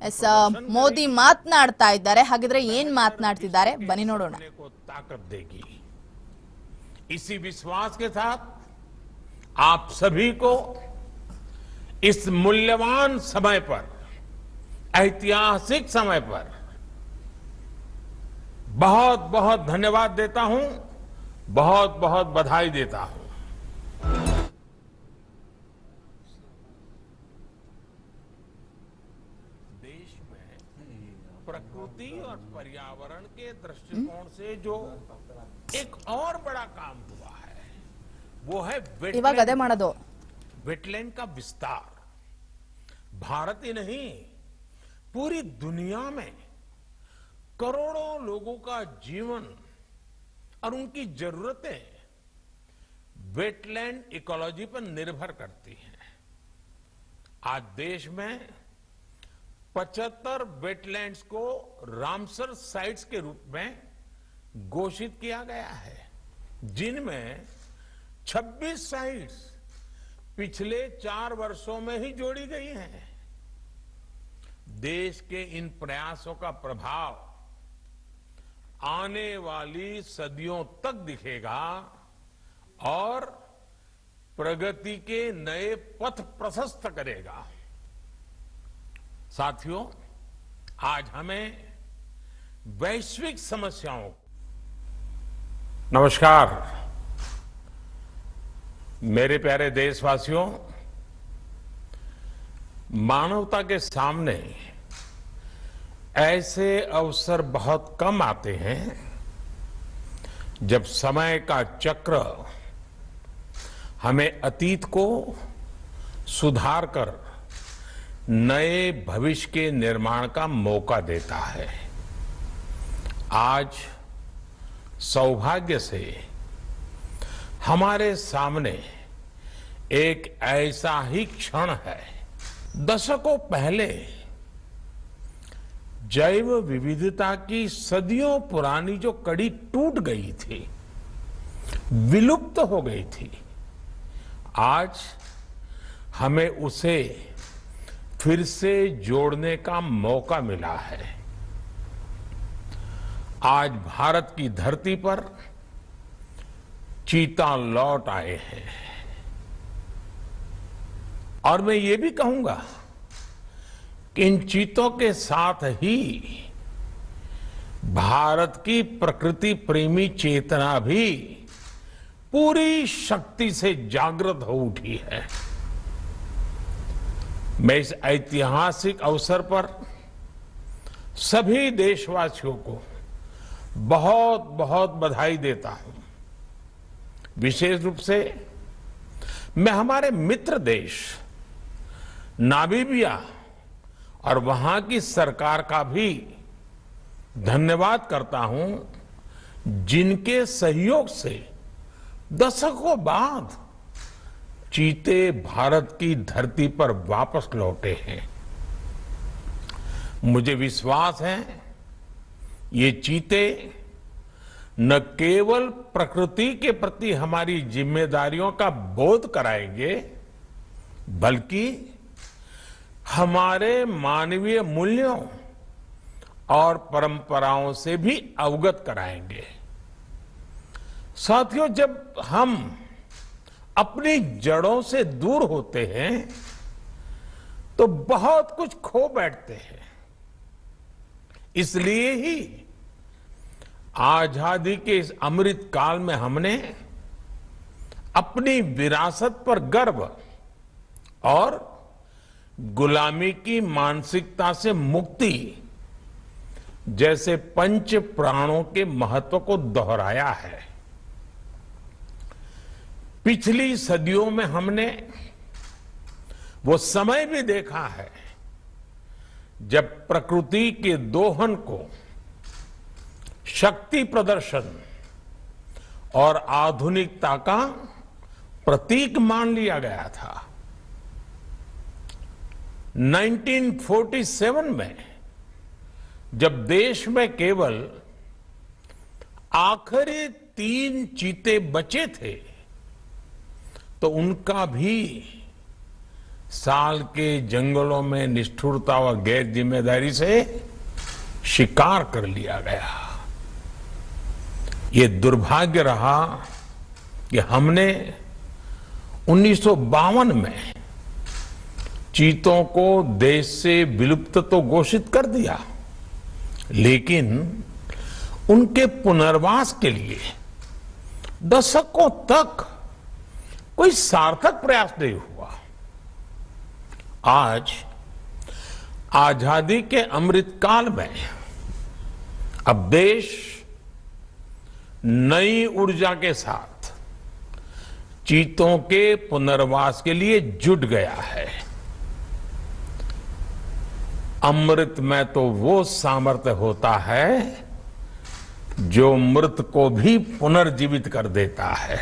S Modi ಮಾತನಾಡ್ತಾ ಇದ್ದಾರೆ. ಹಾಗಿದ್ರೆ ಏನ್ ಮಾತನಾಡ್ತಿದ್ದಾರೆ ಬನ್ನಿ ನೋಡೋಣ. ताकत देगी। इसी विश्वास के साथ आप सभी को इस मूल्यवान समय पर, ऐतिहासिक समय पर बहुत बहुत धन्यवाद देता हूं, बहुत बहुत बधाई देता हूं। देश में प्रकृति और पर्यावरण के दृष्टिकोण से जो एक और बड़ा काम हुआ है वो है ಇವಾಗ ಅದೇ ಮಾಡೋದು. वेटलैंड का विस्तार। भारत ही नहीं, पूरी दुनिया में करोड़ों लोगों का जीवन और उनकी जरूरतें वेटलैंड इकोलॉजी पर निर्भर करती हैं। आज देश में 75 वेटलैंड्स को रामसर साइट्स के रूप में घोषित किया गया है, जिनमें 26 साइट्स पिछले 4 वर्षों में ही जोड़ी गई हैं। देश के इन प्रयासों का प्रभाव आने वाली सदियों तक दिखेगा और प्रगति के नए पथ प्रशस्त करेगा। साथियों, आज हमें वैश्विक समस्याओं। नमस्कार मेरे प्यारे देशवासियों, मानवता के सामने ऐसे अवसर बहुत कम आते हैं जब समय का चक्र हमें अतीत को सुधार कर नए भविष्य के निर्माण का मौका देता है। आज सौभाग्य से हमारे सामने एक ऐसा ही क्षण है। दशकों पहले जैव विविधता की सदियों पुरानी जो कड़ी टूट गई थी, विलुप्त हो गई थी, आज हमें उसे फिर से जोड़ने का मौका मिला है। आज भारत की धरती पर चीता लौट आए हैं और मैं ये भी कहूंगा कि इन चीतों के साथ ही भारत की प्रकृति प्रेमी चेतना भी पूरी शक्ति से जागृत हो उठी है। मैं इस ऐतिहासिक अवसर पर सभी देशवासियों को बहुत बहुत बधाई देता हूं। विशेष रूप से मैं हमारे मित्र देश नामीबिया और वहां की सरकार का भी धन्यवाद करता हूं, जिनके सहयोग से दशकों बाद चीते भारत की धरती पर वापस लौटे हैं। मुझे विश्वास है ये चीते न केवल प्रकृति के प्रति हमारी जिम्मेदारियों का बोध कराएंगे, बल्कि हमारे मानवीय मूल्यों और परंपराओं से भी अवगत कराएंगे। साथियों, जब हम अपनी जड़ों से दूर होते हैं तो बहुत कुछ खो बैठते हैं। इसलिए ही आजादी के इस अमृत काल में हमने अपनी विरासत पर गर्व और गुलामी की मानसिकता से मुक्ति जैसे पंच प्राणों के महत्व को दोहराया है। पिछली सदियों में हमने वो समय भी देखा है जब प्रकृति के दोहन को शक्ति प्रदर्शन और आधुनिकता का प्रतीक मान लिया गया था। 1947 में जब देश में केवल आखिरी 3 चीते बचे थे तो उनका भी साल के जंगलों में निष्ठुरता व गैर जिम्मेदारी से शिकार कर लिया गया। ये दुर्भाग्य रहा कि हमने 1952 में चीतों को देश से विलुप्त तो घोषित कर दिया, लेकिन उनके पुनर्वास के लिए दशकों तक कोई सार्थक प्रयास नहीं हुआ। आज आजादी के अमृत काल में अब देश नई ऊर्जा के साथ चीतों के पुनर्वास के लिए जुट गया है। अमृत में तो वो सामर्थ्य होता है जो मृत को भी पुनर्जीवित कर देता है।